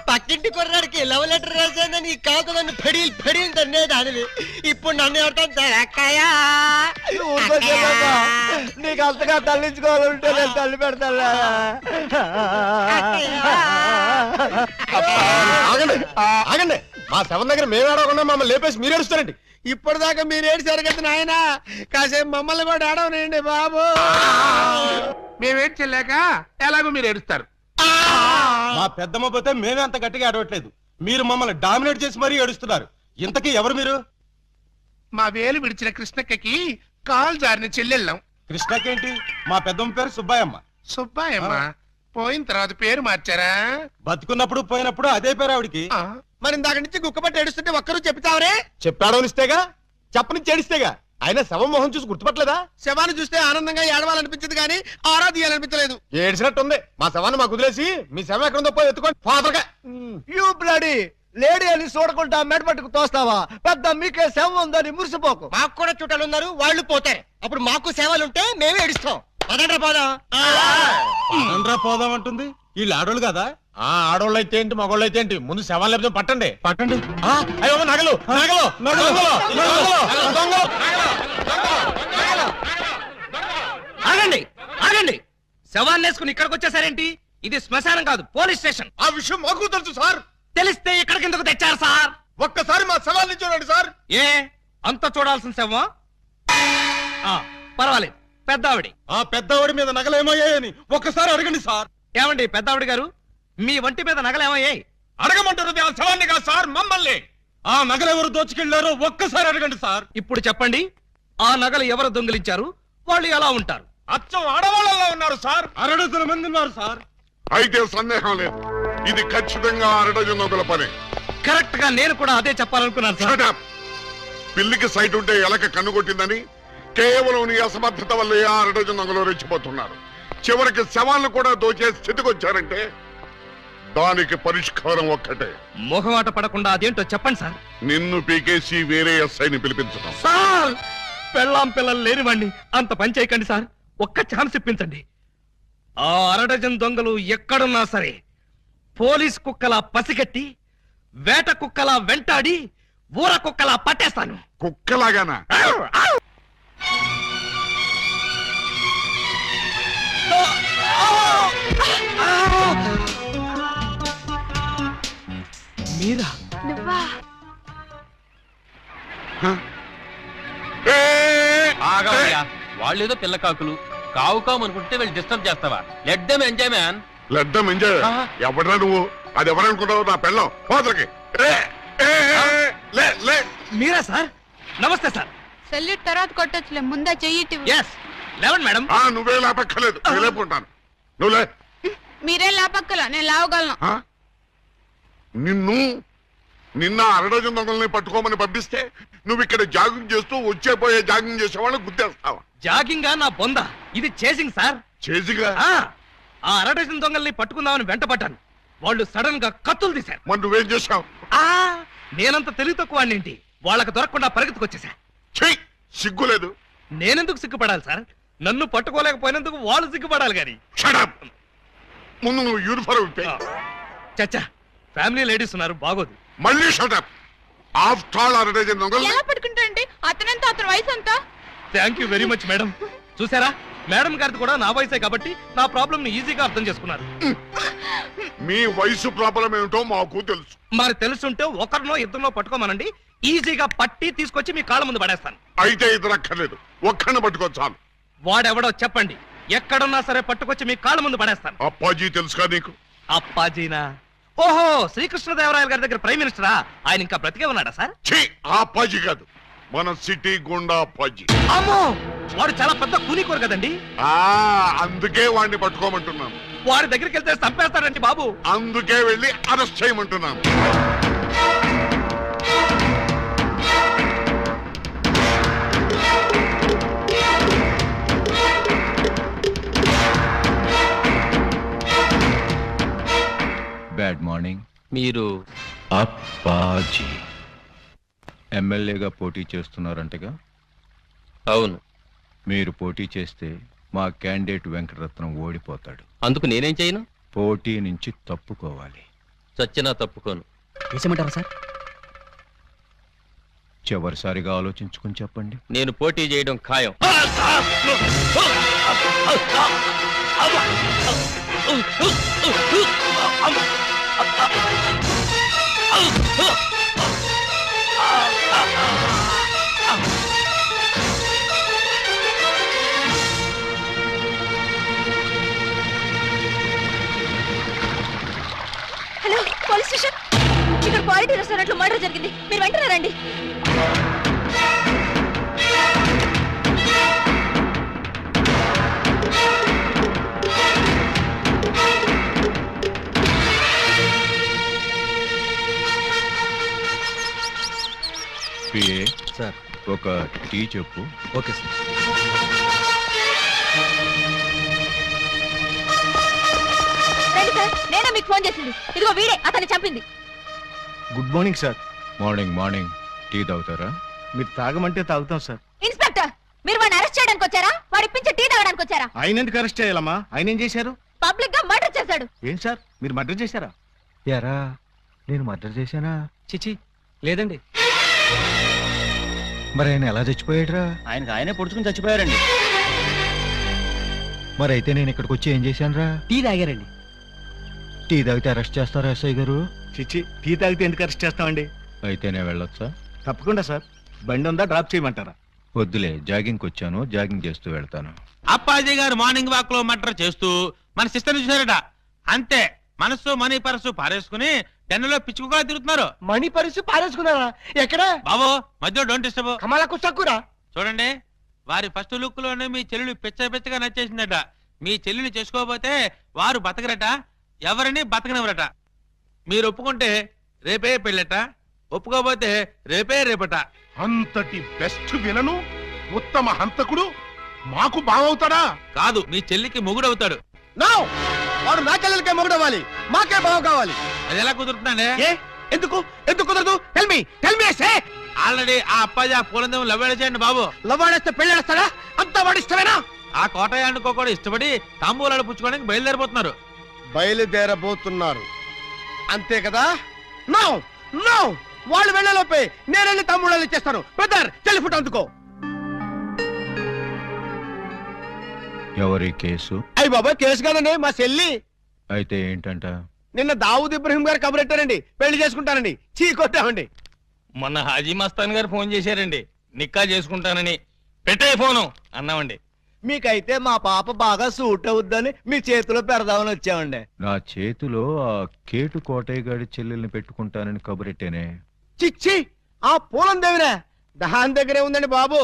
పక్కింటి కుర్రాడికి లవ్ లెటర్ రాశానని కాదు నన్ను ఫెడీల్ ఫెడీల్ తన్నే దానివి. ఇప్పుడు నన్ను ఎవరితో అక్కయ్యా నీకు అంతగా తల్లించుకోవాలంటే నేను తల్లి పెడతా. ఆగండి ఆగండి, మా శవం దగ్గర మేము ఆడకుండా మమ్మల్ని లేపేసి మీరు ఏడుస్తారండి. ఇప్పటిదాకా మీరు ఏడ్చారు కదా నాయన, కాసేపు మమ్మల్ని కూడా ఆడవనండి బాబు. మేమేడ్చలేక ఎలాగో మీరు ఏడుస్తారు. మా పెద్దమ్మ పోతే మేమే అంత గట్టిగా ఆడవట్లేదు, మీరు మమ్మల్ని డామినేట్ చేసి మరీ ఏడుస్తున్నారు. ఇంతకీ ఎవరు మీరు? మా వేలు విడిచిన కృష్ణక్కకి కాల్ జారిన చెల్లెళ్ళం. కృష్ణకేంటి? మా పెద్దమ్మ పేరు సుబ్బాయమ్మ. సుబ్బాయమ్మ పోయిన తర్వాత పేరు మార్చారా? బతుకున్నప్పుడు పోయినప్పుడు అదే పేరు ఆవిడికి. మరి ఇందాక నుంచి గుక్కపట్టి ఏడుస్తుంటే ఒక్కరు చెప్తావరే? చెప్పాడనిస్తేగా, చెప్పనిచ్చి ఏడిస్తేగా. ఆయన శవం మొహం చూసి గుర్తుపట్టలేదా? శవాన్ని చూస్తే ఆనందంగా ఏడవాలనిపించింది కానీ ఆరాధియాలనిపించలేదు. ఏడిసినట్టుంది. మా శవాన్ని మాకు వదిలేసి మీ శవం ఎక్కడుందో పోయి ఎత్తుకోండి. ఫాదర్గా యూ బ్లడీ లేడీ అని చూడకుండా మెడపట్టుకు తోస్తావా? పెద్ద మీకే సేవ ఉందని మురిసిపోకు. మాకు కూడా చుట్టాలు ఉన్నారు, వాళ్ళు పోతే అప్పుడు మాకు సేవలుంటే మేమే ఏడుస్తాం. పదండ్రా పోదాం. పదండ్రా పోదాం అంటుంది. వీళ్ళు ఆడోళ్ళు కదా? ఆడోళ్ళు అయితే ఏంటి, మగోళ్ళు అయితే ఏంటి, ముందు శవాలు లేకపోతే పట్టండి పట్టండి. అయ్యో నగలు నగలు నగలు నగలు. ఆగండి ఆగండి, శవాన్ని వేసుకుని ఇక్కడికి వచ్చేసారేంటి? ఇది శ్మశానం కాదు, పోలీస్ స్టేషన్. ఆ విషయం మాకు తెలుసు సార్. తెలిస్తే ఇక్కడికి ఎందుకు తెచ్చారు సార్? ఒక్కసారి మా శవాన్ని చూడండి సార్. ఏ అంత చూడాల్సిన శవం? పర్వాలేదు, పెద్దావిడి. ఆ పెద్దవాడి మీద నగలు ఏమయ్యాయని ఒక్కసారి అడగండి సార్. ఏమండి పెద్దావిడి గారు, మీ వంటి మీద నగలేమయ్యాయి? అడగమంటారు ఆ శవాన్ని కాదు సార్, మమ్మల్ని. ఆ నగలు ఎవరు దోచుకెళ్లారో ఒక్కసారి అడగండి సార్. ఇప్పుడు చెప్పండి, ఆ నగలు ఎవరు దొంగిలించారు, వాళ్ళు ఎలా ఉంటారు? అచ్చం ఆడవాళ్ళలో ఉన్నారు సార్. 6 మంది ఉన్నారు సార్. అయితే సందేహం లేదు, ఇది ఖచ్చితంగా 6 నొగల పని. కరెక్ట్ గా నేను కూడా అదే చెప్పాలనుకున్నాను సార్. Shut up. పిల్లికి సైట్ ఉంటే ఎలక కన్నుకొట్టిందని కేవలం నీ అసమర్థత వల్ల 6 నొగలు రెచ్చిపోతున్నారు. చివరికి శవాలను కూడా దోచే స్థితికి వచ్చారంటే దానికి పరిష్కారం ఒక్కటే. మొహమాట పడకుండా అదేంటో చెప్పండి సార్. నిన్ను పీకేసి వేరే ఎస్ఐని పిలిపించడం. సార్ పెళ్ళాం పిల్లలు లేనివ్వండి, అంత పని చేయకండి సార్. ఒక్క ఛాన్స్ ఇప్పించండి. ఆ 6 దొంగలు ఎక్కడున్నా సరే పోలీస్ కుక్కలా పసిగట్టి, వేట కుక్కలా వెంటాడి, ఊర కుక్కలా పట్టేస్తాను. కుక్కలాగానా? మీరా? వాళ్ళేదో పిల్ల కాకులు కావు కామనుకుంటే వీళ్ళు డిస్టర్బ్ చేస్తావా? Let them enjoy man. Let them enjoy. ఎవడరా నువ్వు? అది ఎవరనుకుంటావు? నా పెళ్ళం. పోతలకి. మీరా సార్? నమస్తే సార్. సెల్యూట్ తర్వాత కొట్టొచ్చులే, ముందా చెయ్యి. Yes eleven madam. నువ్వే లేపక్కర్లేదు, లేపుకుంటాను. నువ్వులే. మీరే లాపక్కల, నేను లావగలను. నిన్న 6 దొంగల్ని పట్టుకోమని పంపిస్తే నువ్వు ఇక్కడ జాగింగ్ చేస్తూ వచ్చేపోయే జాగింగ్ చేసే వాళ్ళని గుర్తేస్తావా? జాగింగా నా బొంద, ఇది చేసింగ్ సార్. చేసిగా? ఆ 6 దొంగల్ని పట్టుకుందామని వెంట పడ్డాను. వాళ్ళు సడన్ గా కత్తులు తీశారు. మరి నువ్వేం చేశావు? నేనంత తెలివి తక్కువ ఏంటి, వాళ్ళకి దొరకకుండా పరిగెత్తుకొచ్చేసా. సిగ్గులేదు? నేనెందుకు సిగ్గుపడాలి సార్? నన్ను పట్టుకోలేకపోయినందుకు వాళ్ళు సిగ్గుపడాలి గాని. ముందు నువ్వు యూనిఫారం ఇప్పే. చచ్చా, ఫ్యామిలీ లేడీస్ ఉన్నారు, బాగోదు. మళ్ళీ షటప్. ఆఫ్టర్ ఆల్ 6 దొంగలు. ఎలా పట్టుకుంటారండి? అతనంతా అతని వయసు అంతా. Thank you very much madam. చూసారా, మేడం గారిది కూడా నా వయసే కాబట్టి నా ప్రాబ్లం ని ఈజీగా అర్థం చేసుకున్నారు. మీ వయసు ప్రాబ్లం ఏమిటో మాకు తెలుసు. మరి తెలుసుంటే ఒకరినో ఇద్దరినో పట్టుకోమనండి, ఈజీగా పట్టి తీసుకొచ్చి మీ కాళ్ళ ముందు పడేస్తాను. అయితే ఇద్దరు అక్కర్లేదు, ఒక్కడిని పట్టుకోవచ్చాను. వాడెవడో చెప్పండి, ఎక్కడున్నా సరే పట్టుకొచ్చి మీ కాళ్ళ ముందు పడేస్తాను. అప్పాజీ తెలుసుగా నీకు? అప్పాజీనా? ఓహో, శ్రీకృష్ణదేవరాయల గారి దగ్గర ప్రైమ్ మినిస్టరా? ఆయన ఇంకా బ్రతికే ఉన్నాడా సార్? ఆ అప్పాజీ కాదు, మన సిటీ గుండా అప్పాజీ. అమ్మో, వాడు చాలా పెద్ద కూలీకోరు కదండి. అందుకే వాడిని పట్టుకోమంటున్నాను. వాడి దగ్గరికి వెళ్తే చంపేస్తాడండి బాబు. అందుకే వెళ్ళి అరెస్ట్ చేయమంటున్నాను. Bad morning. మీరు అప్పాజీ ఎమ్మెల్యేగా పోటీ చేస్తున్నారంటగా? అవును. మీరు పోటీ చేస్తే మా క్యాండిడేట్ వెంకటరత్నం ఓడిపోతాడు. అందుకు నేనేం చేయను? పోటీ నుంచి తప్పుకోవాలి. చచ్చినా తప్పుకోను. వేసేమంటారా సార్? చివరిసారిగా ఆలోచించుకుని చెప్పండి. నేను పోటీ చేయడం ఖాయం. Hello, police station. ఇక్కడ క్వాలిటీ రెస్టారెంట్ లో మర్డర్ జరిగింది. మీరు వెంటనే రండి. PA sir. ఒక టీ చెప్పు. Okay sir. రండి సార్, నేనే మీకు ఫోన్ చేసింది. ఇదిగో వీడే అతన్ని చంపింది. Good morning sir. Morning morning. Tea తాగుతారా? మీరు తాగమంటే తాగుతాం సార్. ఇన్స్పెక్టర్, మీరు వాడిని అరెస్ట్ చేయడానికి వచ్చారా? వాడి ఇప్పించే టీ తాగడానికి వచ్చారా? ఆయన ఎందుకు అరెస్ట్ చేయాలమ్మా? ఆయన ఏం చేశారు? పబ్లిక్ గా మర్డర్ చేశాడు. ఏం సార్, మీరు మర్డర్ చేశారా? యారా, నేను మర్డర్ చేశానా? చిచి లేదండి. మరి ఆయన ఎలా చచ్చిపోయాడురా? ఆయనకు ఆయనే పొడుచుకుని చచ్చిపోయారండి. మరి అయితే నేను ఇక్కడికి వచ్చి ఏం చేశానురా? టీ తాగారండి. టీ తాగితే అరెస్ట్ చేస్తారా ఎస్ఐ గారు? చిచ్చి, టీ తాగితే ఎందుకు అరెస్ట్ చేస్తామండి? అయితే నేను వెళ్ళొచ్చా? తప్పకుండా సార్. బండి ఉందా, డ్రాప్ చేయమంటారా? వద్దులే, జాగింగ్కి వచ్చాను, జాగింగ్ చేస్తూ వెళ్తాను. అప్పాజీ గారు మార్నింగ్ వాక్ లో మర్డర్ చేస్తూ మన సిస్టర్ చూసారట. అంతే, మనసు మనీ పర్సు పారేసుకుని టెన్నులో పిచ్చుకుగా తిరుగుతున్నారు. మణి పరుసు పారేసుకున్నారా? ఎక్కడ బాబు మధ్యలో డోంట్ డిస్టర్బ్. కమలకు చక్కురా. చూడండి, వారి ఫస్ట్ లుక్ లోనే మీ చెల్లెలు పిచ్చగా నచ్చేసిందట. మీ చెల్లిని చేసుకోకపోతే వారు బతకరట, ఎవరిని బతకనివ్వరట. మీరు ఒప్పుకుంటే రేపే పెళ్ళట, ఒప్పుకోకపోతే రేపట. అంతటి బెస్ట్ విలను ఉత్తమ హంతకుడు మాకు బావవుతాడా? కాదు, మీ చెల్లికి మొగుడవుతాడు. వాడు నా చెల్లెలకే మొగుడవ్వాలి, మాకే బావ కావాలి. అది ఎలా కుదురుతుందండి? ఎందుకు ఎందుకు కుదరదు? టెల్ మీ ఆల్రెడీ ఆ అప్పాజీ ఆ పూలందేమో లవ్వేడ చేయండి బాబు. లవ్వాడేస్తే పెళ్ళేస్తాడా? అంతా వాడి ఇష్టమేనా? ఆ కోటయ్య అనుకో కూడా ఇష్టపడి తాంబూలాలు పుచ్చుకోవడానికి బయలుదేరిపోతున్నారు. బయలుదేరబోతున్నారు అంతే కదా? నో నో, వాళ్ళు వెళ్ళలోపే నేను వెళ్ళి తమ్ముళ్ళు ఇచ్చేస్తాను. బ్రదర్, టెలిఫోన్ అందుకో. ఎవరి కేసు? అయ్యి బాబాయ్, కేసు కాదండి, మా చెల్లి. అయితే ఏంటంట? నిన్న దావూద్ ఇబ్రహీం గారు కబురెట్టారండి, పెళ్లి చేసుకుంటానండి. చీ కొట్టామండి. మొన్న హాజీ మస్తాన్ గారు ఫోన్ చేశారండి, నిక్కా చేసుకుంటానని. పెట్టే ఫోను అన్నామండి. మీకైతే మా పాప బాగా సూట్ అవుద్దని మీ చేతిలో పెడదామని వచ్చామండి. నా చేతిలో ఆ కేటు కోటయ్య గారి చెల్లెల్ని పెట్టుకుంటానని కబురెట్టేనే. చిచ్చి, ఆ పూలం దేవిరా దాని దగ్గరే ఉందండి బాబు.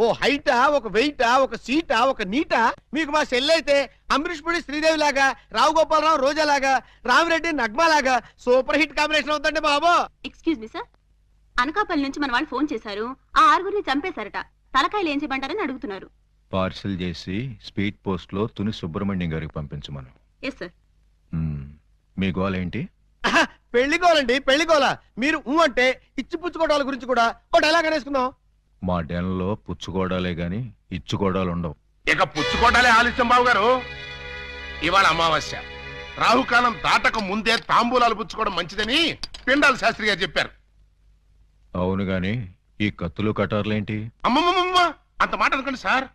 ఓ హైటా, ఒక వెయిటా, ఒక సీటా, ఒక నీటా. మీకు మా చెల్లైతే అమరీష్ పుడి శ్రీదేవి లాగా, రావు గోపాలరావు రోజా లాగా, రామిరెడ్డి నగ్మా లాగా సూపర్ హిట్ కాంబినేషన్ అవుతుందండి బాబు. ఎక్స్క్యూజ్ మీ సార్, అనకాపల్లి నుంచి మన వాళ్ళు ఫోన్ చేశారు. ఆ ఆరుగురిని చంపేశారట. తలకాయలు ఏం చేయమంటారని అడుగుతున్నారు. పార్సిల్ చేసి స్పీడ్ పోస్ట్ లో తుని సుబ్రహ్మణ్యం గారికి పంపించమను. Yes sir. మీ గోల్ ఏంటి? పెళ్లి గోలండి, పెళ్లి గోల. మీరు అంటే ఇచ్చి పుచ్చుకోవడాల గురించి కూడా ఒక డైలాగ్ అనేసుకుందాం. మా డెన్లో పుచ్చుకోవడాలే గాని ఇచ్చుకోవడాలు ఉండవు. ఇక పుచ్చుకోటాలే ఆలస్యం బాబు గారు. ఇవాళ అమావాస్య, రాహుకాలం దాటక ముందే తాంబూలాలు పుచ్చుకోవడం మంచిదని పిండాల శాస్త్రి గారు చెప్పారు. అవును గాని ఈ కత్తులు కటార్లేంటి? అమ్మమ్మమ్మ, అంత మాట అనుకోండి సార్.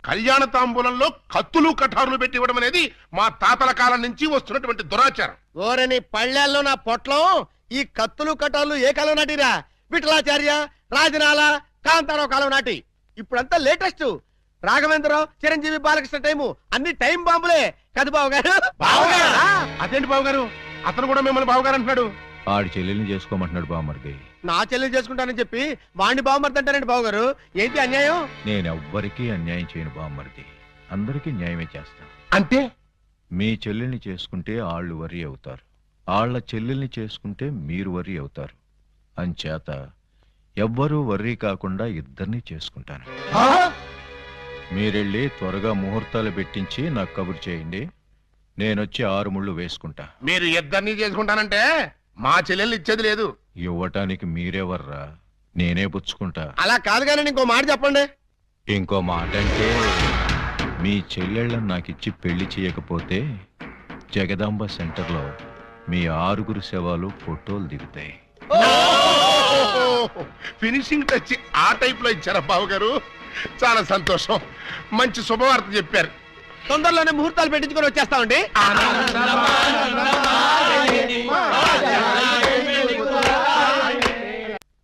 కళ్యాణ తాంబూలంలో కత్తులు కఠారులు పెట్టి ఇవ్వడం అనేది మా తాతల కాలం నుంచి వస్తున్నటువంటి దురాచారం. ఓరని పళ్ళెల్లో నా పొట్లం. ఈ కత్తులు కటార్లు ఏ కాలం నాటిరా? విఠలాచార్య, రాజనాల, కాంతారావు కాలం నాటి. ఇప్పుడంతా లేటెస్ట్. రాఘవేంద్రరావు, చిరంజీవి, బాలకృష్ణ టైము అన్ని టైం బాంబులే కదా బాబు గారు. అదేంటి బాబు గారు, అతను కూడా మిమ్మల్ని బావగారు అంటున్నాడు. ఆడి చెల్లెల్ని చేసుకోమంటున్నాడు బామర్ది. నా చెల్లి చేసుకుంటానని చెప్పి వాణ్ణి బావమర్దంటారండి బాబు గారు. ఏంటి అన్యాయం? నేనెవ్వరికీ అన్యాయం చేయను బామర్ది, అందరికీ న్యాయమే చేస్తా. అంటే మీ చెల్లెల్ని చేసుకుంటే ఆళ్ళు వర్రీ అవుతారు, ఆళ్ల చెల్లెల్ని చేసుకుంటే మీరు వర్రీ అవుతారు. అంచేత ఎవ్వరూ వర్రీ కాకుండా ఇద్దరిని చేసుకుంటాను. మీరెళ్ళి త్వరగా ముహూర్తాలు పెట్టించి నాకు కబురు చేయండి. నేనొచ్చి 6 ముళ్ళు వేసుకుంటా. మీరు ఇద్దరిని చేసుకుంటానంటే మా చెల్లెల్ని ఇచ్చేది లేదు. ఇవ్వటానికి మీరెవర్రా, నేనే పుచ్చుకుంటా. అలా కాదు కానీ ఇంకో మాట చెప్పండి. ఇంకో మాట అంటే మీ చెల్లెళ్ళని నాకిచ్చి పెళ్లి చేయకపోతే జగదాంబ సెంటర్లో మీ 6 శవాలు ఫోటోలు దిగుతాయి. ఫినిషింగ్ టచ్ ఆ టైప్ లో ఇచ్చారా బాబు గారు? చాలా సంతోషం, మంచి శుభవార్త చెప్పారు. తొందరలోనే ముహూర్తాలు పెట్టించుకొని వచ్చేస్తామండి.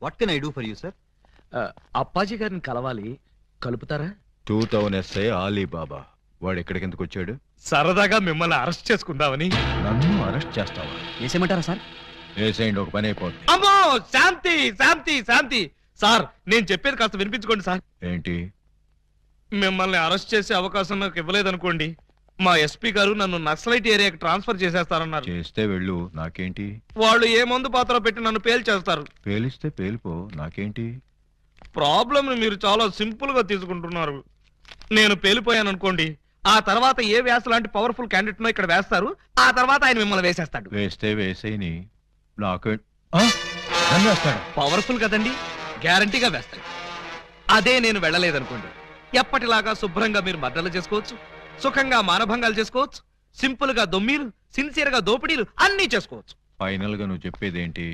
What can I do for you sir? Appaji గారిని కలవాలి, కలుపుతారా? 2000 SI ఆలీబాబా వాడు ఎక్కడికి ఎందుకు వచ్చాడు? సరదాగా మిమ్మల్ని అరెస్ట్ చేసుకుందామని. నన్ను అరెస్ట్ చేస్తావా? వేసేయమంటారా సార్? వేసేయండి, ఒక పని అయిపోతుంది. అమ్మో, శాంతి శాంతి శాంతి. సార్, నేను చెప్పేది కాస్త వినిపించుకోండి సార్. ఏంటి? మిమ్మల్ని అరెస్ట్ చేసే అవకాశం నాకు ఇవ్వలేదనుకోండి, మా ఎస్పీ గారు నన్ను నక్సలైట్ ఏరియాకి ట్రాన్స్ఫర్ చేసేస్తారన్నారు. చేస్తే వెళ్ళు, నాకేంటి? వాళ్ళు ఏ మందు పాత్ర పెట్టి నన్ను పేల్చేస్తారు. పేలిస్తే పేలిపో, నాకేంటి? ప్రాబ్లం మీరు చాలా సింపుల్ గా తీసుకుంటున్నారు. నేను పేలిపోయాను అనుకోండి, ఆ తర్వాత ఏ వ్యాస లాంటి పవర్ఫుల్ క్యాండిడేట్ ఇక్కడ వేస్తారు, ఆ తర్వాత ఆయన మిమ్మల్ని వేసేస్తాడు. వేస్తే వేసేయని, నాకు నన్ను వేస్తాడు. పవర్ఫుల్ కదండి, గ్యారంటీగా వేస్తాడు. అదే నేను వెళ్ళలేదనుకోండి, ఎప్పటిలాగా శుభ్రంగా మీరు మర్డర్లు చేసుకోవచ్చు, సుఖంగా మానభంగాలు చేసుకోవచ్చు, సింపుల్ గా దొమ్మీలు, సిన్సియర్ గా దోపిడీలు అన్నీ చేసుకోవచ్చు. ఫైనల్ గా నువ్వు చెప్పేదేంటి?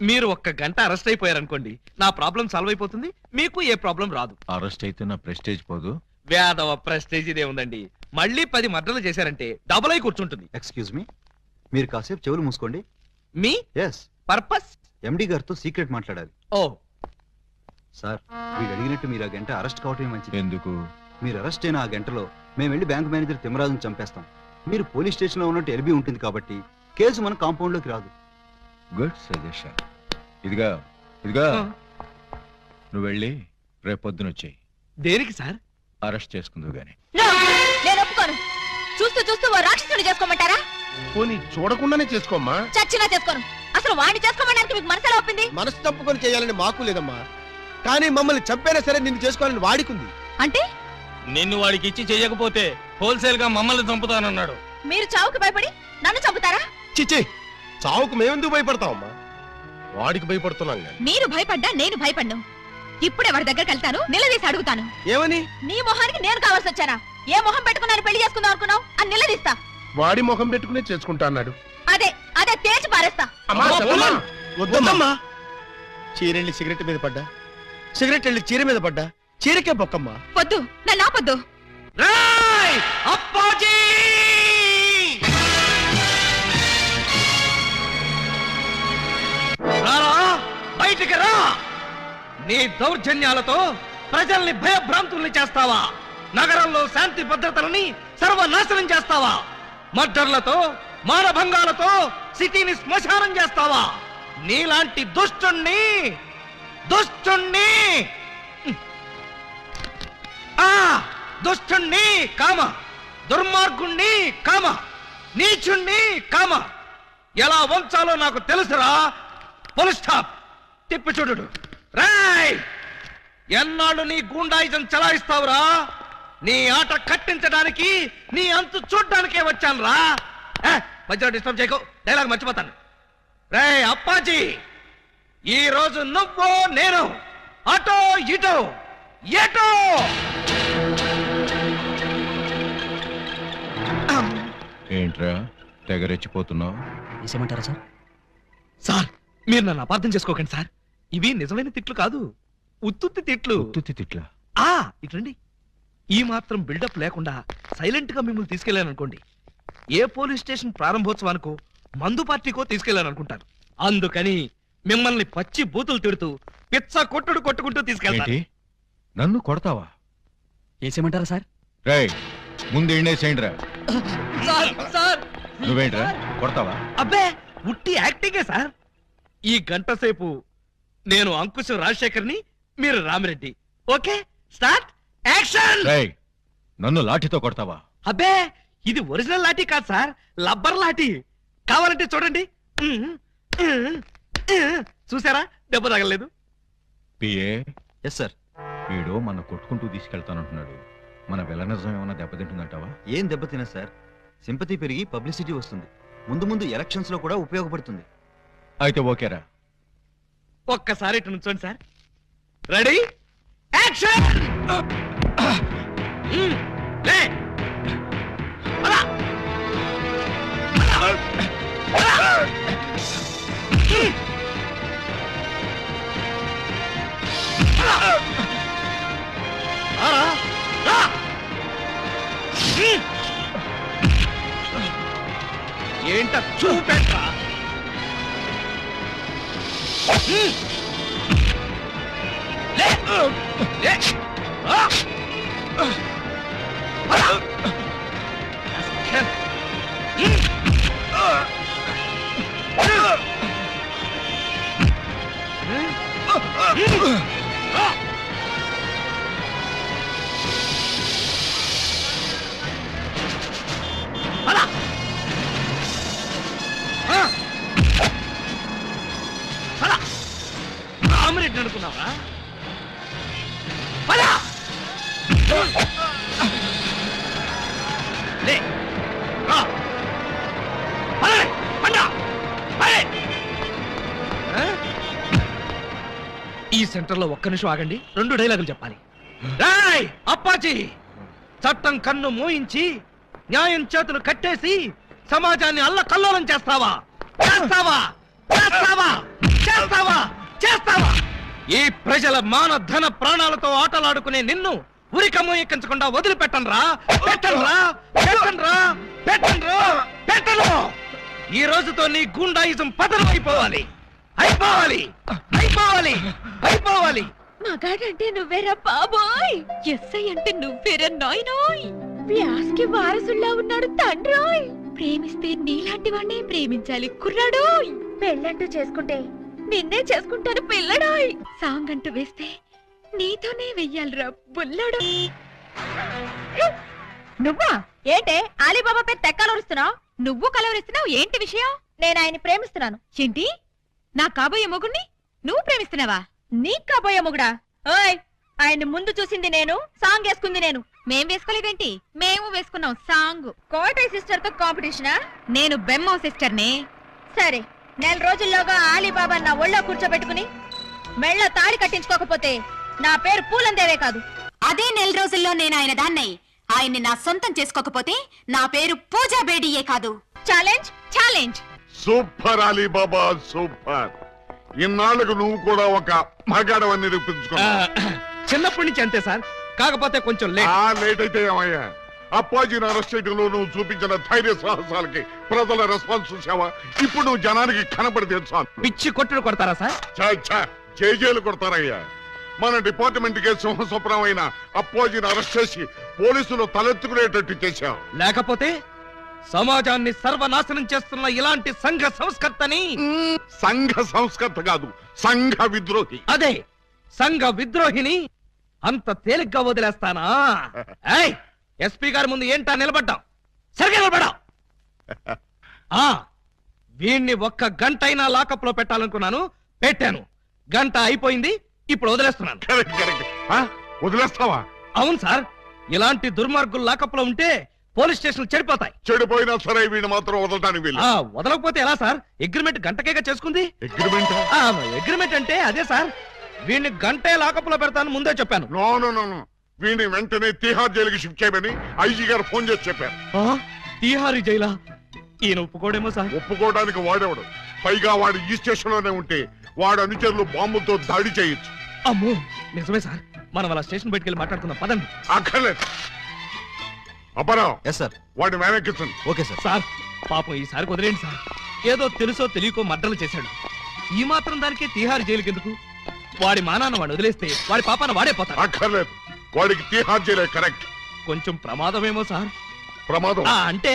మీరు 1 గంట అరెస్ట్ అయిపోయారనుకోండి, నా ప్రాబ్లం సాల్వ్ అయిపోతుంది, మీకు ఏ ప్రాబ్లం రాదు. అరెస్ట్ అయితే నా ప్రెస్టేజ్ పోదు? వేదవ ప్రెస్టేజ్ ఇదే ఉందండి. మళ్ళీ 10 మర్డర్లు చేశారంటే డబుల్ అయి కూర్చుంటుంది. ఎక్స్క్యూజ్ మీ, మీరు కాసేపు చెవులు మూసుకోండి. Me yes, purpose? ఎండి గారితో సీక్రెట్ మాట్లాడాలి. ఓ సార్, వీడు అడిగినట్టు మీరు ఆ గంట అరెస్ట్ కావటమే మంచిది. ఎందుకు? మీరు అరెస్ట్ అయిన ఆ గంటలో మేము వెళ్ళి బ్యాంక్ మేనేజర్ తిమ్మరాజును చంపేస్తాం. మీరు పోలీస్ స్టేషన్ లో ఉన్నట్టు ఎల్బీ ఉంటుంది కాబట్టి కేసు మన కాంపౌండ్ లోకి రాదు. Good suggestion. ఇదిగా ఇదిగా నువ్వు వెళ్ళి రేపొద్దున వచ్చేయి. దేనికి సార్? అరెస్ట్ చేసుకుందువు గాని. నేను ఒప్పుకోను. చూస్తూ చూస్తూ ఓ రాక్షసుని చేసుకోమంటారా? పోనీ చూడకుండానే చేసుకోమ్మా. చచ్చినా చేసుకోను. అసలు వాడిని చేసుకోమడానికి మీకు మనసులో ఒప్పింది? మనసు తప్పుకొని చేయాలని మాకు లేదమ్మా, కానీ మమ్మల్ని చంపైనా సరే నిన్ను చేసుకోవాలని వాడికుంది. అంటే నిన్ను వాడికి ఇచ్చి చేయకపోతే హోల్సేల్ గా మమ్మల్ని చంపుతానన్నాడు. మీరు చావుకి భయపడి నన్ను చంపుతారా? చిచి, చావుకు మేమెందుకు భయపడతామమ్మా? వాడికి భయపడుతున్నాం గాని. మీరు భయపడ్డా నేను భయపడ్ను. ఇప్పుడే వాడి దగ్గరికి వెళ్తాను, నిలదీసి అడుగుతాను. ఏమని? నీ మొహానికి నేను కావాల్సి వచ్చానా? ఏ మొహం పెట్టుకున్నాను పెళ్లి చేసుకుందాం అనుకున్నావు అని నిలదీస్తా. వాడి ముఖం పెట్టుకునే చేసుకుంటా అన్నాడు. అదే అదే తేల్చి పారేస్తా. వద్దమ్మా. చీరెళ్ళి సిగరెట్ మీద పడ్డా, సిగరెట్ వెళ్ళి చీర మీద పడ్డా, చీరకే బొక్కమ్మా. వద్దు, నన్ను ఆపొద్దు. అప్పాజీ! రారా, బయటికి రా. నీ దౌర్జన్యాలతో ప్రజల్ని భయభ్రాంతుల్ని చేస్తావా? నగరంలో శాంతి భద్రతలని సర్వనాశనం చేస్తావా? మర్డర్లతో, మానభంగాలతో సిటీని శ్మశానం చేస్తావా? నీలాంటి దుష్టుణ్ణి దుష్టుణ్ణి కామ, దుర్మార్గుణ్ణి కామ, నీచుణ్ణి కామ ఎలా వంచాలో నాకు తెలుసురా. Full stop. తిప్పి చూడు. రాయ్, ఎన్నాళ్ళు నీ గూండాయిజం చలాయిస్తావురా? నీ ఆట కట్టించడానికి, నీ అంతు చూడ్డానికే వచ్చాను రా. మధ్యలో డిస్టర్బ్ చేయకు, డైలాగ్ మర్చిపోతాను. రేయ్ అప్పాజీ, ఈ రోజు నువ్వు నేను అటో ఇటో ఎటో. ఏంట్రా తెగరెచ్చిపోతున్నావు? వేసేయమంటారా సార్? సార్, మీరు నన్ను అపార్థం చేసుకోకండి సార్. ఇవి నిజమైన తిట్లు కాదు, ఉత్తుత్తి తిట్లు. ఉత్తుత్తి తిట్లా? ఇట్లండి. ఈ మాత్రం బిల్డప్ లేకుండా సైలెంట్ గా మిమ్మల్ని తీసుకెళ్లాను అనుకోండి, ఏ పోలీస్ స్టేషన్ ప్రారంభోత్సవానికో మందు పార్టీకో తీసుకెళ్లాను అనుకుంటారు. అందుకని మిమ్మల్ని పచ్చి బూతులు తిడుతూ పిచ్చ కొట్టుడు కొట్టుకుంటూ తీసుకెళ్తాను. ఏంటి, నన్ను కొడతావా? వేసేయమంటారా సార్? రేయ్, ముందు ఎండేసేయండిరా. సార్, నువ్వేంట్రా కొడతావా? అబ్బే, ఉట్టి యాక్టింగే సార్. ఈ గంట సేపు నేను అంకుశ్ రాజశేఖర్ని, మీరు రామిరెడ్డి. Okay, start action. రేయ్, నన్ను లాఠీతో కొడతావా? అబ్బే, ఇది ఒరిజినల్ లాఠీ కాదు సార్, లబ్బర్ లాఠీ. కావాలంటే చూడండి. చూసారా, దెబ్బ తగలలేదు. పిఏ. Yes sir. వీడు మన కొట్టుకుంటూ తీసుకెళ్తానంటున్నాడు. మన వెలనిజం ఏమైనా దెబ్బతింటుందంటావా? ఏం దెబ్బతినా సార్, సింపతి పెరిగి పబ్లిసిటీ వస్తుంది. ముందు ముందు ఎలక్షన్స్ లో కూడా ఉపయోగపడుతుంది. అయితే ఓకేరా. ఒక్కసారి ఇటు నుంచోండి సార్. Ready action. ఏంట చూపెట్టా రామరెడ్డి అనుకున్నావా? ఈ సెంటర్ లో ఒక్క నిమిషం ఆగండి, 2 డైలాగులు చెప్పాలి. రేయ్ అప్పాజీ, చట్టం కన్ను మూయించి న్యాయం చేతులు కట్టేసి సమాజాన్ని అల్లకల్లోలం చేస్తావా? చేస్తావా? చేస్తావా? చేస్తావా? చేస్తావా? ఈ ప్రజల మాన ధన ప్రాణాలతో ఆటలాడుకునే నిన్ను ఉరికమ్ము ఎక్కించకుండా వదిలిపెట్టనురా. పెట్టనురా, పెట్టనురా, పెట్టనురా, పెట్టను. ఈ రోజుతో నీ గుండాయిజం పతనం అయిపోవాలి, అయిపోవాలి, అయిపోవాలి, అయిపోవాలి. మగాడంటే నువ్వేరా బాబోయ్, ఎస్ఐ అంటే నువ్వేరా నాయనోయ్, వ్యాస్కి వారసుల్లా ఉన్నాడు తండ్రోయ్. ప్రేమిస్తే నీలాంటి వాడినే ప్రేమించాలి కుర్రాడోయ్. పెళ్ళంటూ చేసుకుంటే నిన్నే చేసుకుంటాను పిల్లడోయ్. సాంగ్ అంటూ వేస్తే నీతోనే వెయ్యాలిరా బుల్లడు. నువ్వా ఏంటే ఆలీబాబా పేరు తెక్కలరుస్తున్నావు? నువ్వు కలవరిస్తున్నావు, ఏంటి విషయం? నేను ఆయన ప్రేమిస్తున్నాను. ఏంటి, నా కాబోయే మొగుణ్ణి నువ్వు ప్రేమిస్తున్నావా? నీ కాబోయే మొగుడా? ఓయ్, ఆయన ముందు చూసింది నేను, సాంగ్ వేసుకుంది నేను. మేం వేసుకోలేదేంటి? మేము వేసుకున్నాం సాంగ్. కోటయ్య సిస్టర్ తో కాంపిటీషనా? నేను బెమ్మో సిస్టర్నే. సరే, 4 రోజుల్లోగా ఆలీబాబా నా ఒళ్ళో కూర్చోబెట్టుకుని మెళ్ళ తాళి కట్టించుకోకపోతే నా పేరు పూలందేవే కాదు. అదే 4 రోజుల్లో నేను ఆయన దాన్నై ఆయన్ని నా సొంతం చేసుకోకపోతే నా పేరు పూజా బేడియే కాదు. Challenge, challenge. Super Alibaba, super. ఇన్నాళ్ళకు నువ్వు కూడా ఒక మగాడవని నిరూపించుకున్నా. చిన్నప్పటి నుంచి అంతే సార్, కాకపోతే కొంచెం లేట్ అయితే ఏమయ్యా? అప్పాజీని అరెస్ట్ చేయడంలో నువ్వు చూపించిన ధైర్య సాహసాలకి ప్రజల రెస్పాన్స్ చూసావా? ఇప్పుడు నువ్వు జనానికి కనపడితే చాలు. పిచ్చి కొట్టుడు కొడతారా సార్? జైలు కొడతారయ్యా. మన డిపార్ట్మెంట్ కే సింహస్వప్నం అయిన అప్పాజీని అరెస్ట్ చేసి పోలీసులు తలెత్తుకునేటట్టు చేశావు. లేకపోతే సమాజాన్ని సర్వనాశనం చేస్తున్న ఇలాంటి సంఘ సంస్కర్తని. సంఘ సంస్కర్త కాదు, సంఘ విద్రోహి. అదే సంఘ విద్రోహిని అంత తేలిగ్గా వదిలేస్తానా? ఎస్పీ గారి ముందు ఏంటా నిలబడ్డావు? సరిగ్గా నిలబడ్డావు. వీణ్ణి 1 గంట అయినా లాకప్ లో పెట్టాలనుకున్నాను, పెట్టాను. గంట అయిపోయింది, ఇప్పుడు వదిలేస్తున్నాను. వదిలేస్తావా? అవును సార్, ఇలాంటి దుర్మార్గులు లాకప్ లో ఉంటే పోలీస్ స్టేషన్ చెడిపోతాయి. చెడిపోయినా సరే వీడిని మాత్రం వదలటానికి వీలు. వదలకపోతే ఎలా సార్? అగ్రిమెంట్ గంటకేగా చేసుకుంది. అగ్రిమెంట్ అంటే అదే సార్, వీడిని గంటే లాకప్ లో పెడతాను ముందే చెప్పాను. నో, వీడిని వెంటనే తిహార్ జైలుకి షిఫ్ట్ చేయమని ఐజీ గారు ఫోన్ చేసి చెప్పారు. తిహారీ జైలా? ఈయన ఒప్పుకోడేమో సార్. ఒప్పుకోవడానికి వాడేవాడు. పైగా వాడు ఈ స్టేషన్ లోనే ఉంటే వాడు అనుచరులు బాంబుతో దాడి చేయొచ్చు. అమ్మో, నిజమే సార్. మనం అలా స్టేషన్ బయటికి వెళ్ళి మాట్లాడుకుందాం పదండి. అక్కర్లేదు. అపరావు, సార్, వాడిని వెనక్కించండి. Okay sir. సార్ పాపం ఈసారి వదిలేండి సార్. ఏదో తెలుసో తెలియకో మర్డర్లు చేశాడు. ఈ మాత్రం దానికే తిహార్ జైలుకి ఎందుకు? వాడి మానాన్న వాడు వదిలేస్తే వాడి పాపాన వాడే పోతాడు. అక్కర్లేదు, వాడికి తిహార్ జైలే కరెక్ట్. కొంచెం ప్రమాదమేమో సార్. ప్రమాదం అంటే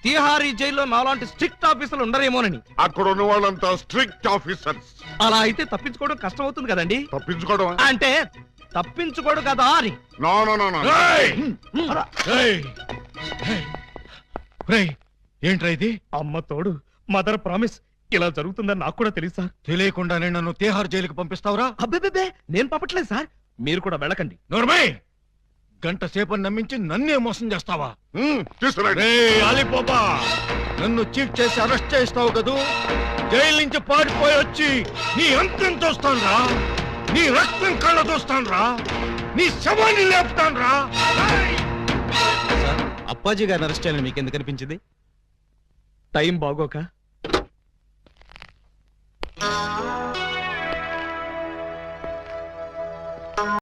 తిహారీ జైల్లో నాలాంటి స్ట్రిక్ట్ ఆఫీసర్లు ఉండరేమోనని. అక్కడ ఉన్న వాళ్ళంతా స్ట్రిక్ట్ ఆఫీసర్స్. అలా అయితే తప్పించుకోవడం కష్టం అవుతుంది కదండి. తప్పించుకోవడం అంటే తప్పించుకోడు కదా అని. ఏంట్రా ఇది? అమ్మ తోడు, మదర్ ప్రామిస్. ఇలా జరుగుతుందని నాకు కూడా తెలుసు సార్. తెలియకుండానే నన్ను తిహార్ జైలుకి పంపిస్తావురా? అబ్బే, నేను పంపట్లేదు సార్, మీరు కూడా వెళ్ళకండి. నోర్మై, గంట సేపని నమ్మించి నన్నే మోసం చేస్తావా? అలీబాబా, నన్ను చీట్ చేసి అరెస్ట్ చేస్తావు కదూ? జైలు నుంచి పారిపోయి వచ్చి నీ అంతం చూస్తానురా, నీ రక్తం కళ్ళ చూస్తానురా, నీ శవాన్ని లేపుతానురా. అప్పాజీ గారిని అరెస్ట్ చేయాలని మీకు ఎందుకు అనిపించింది? టైం బాగోక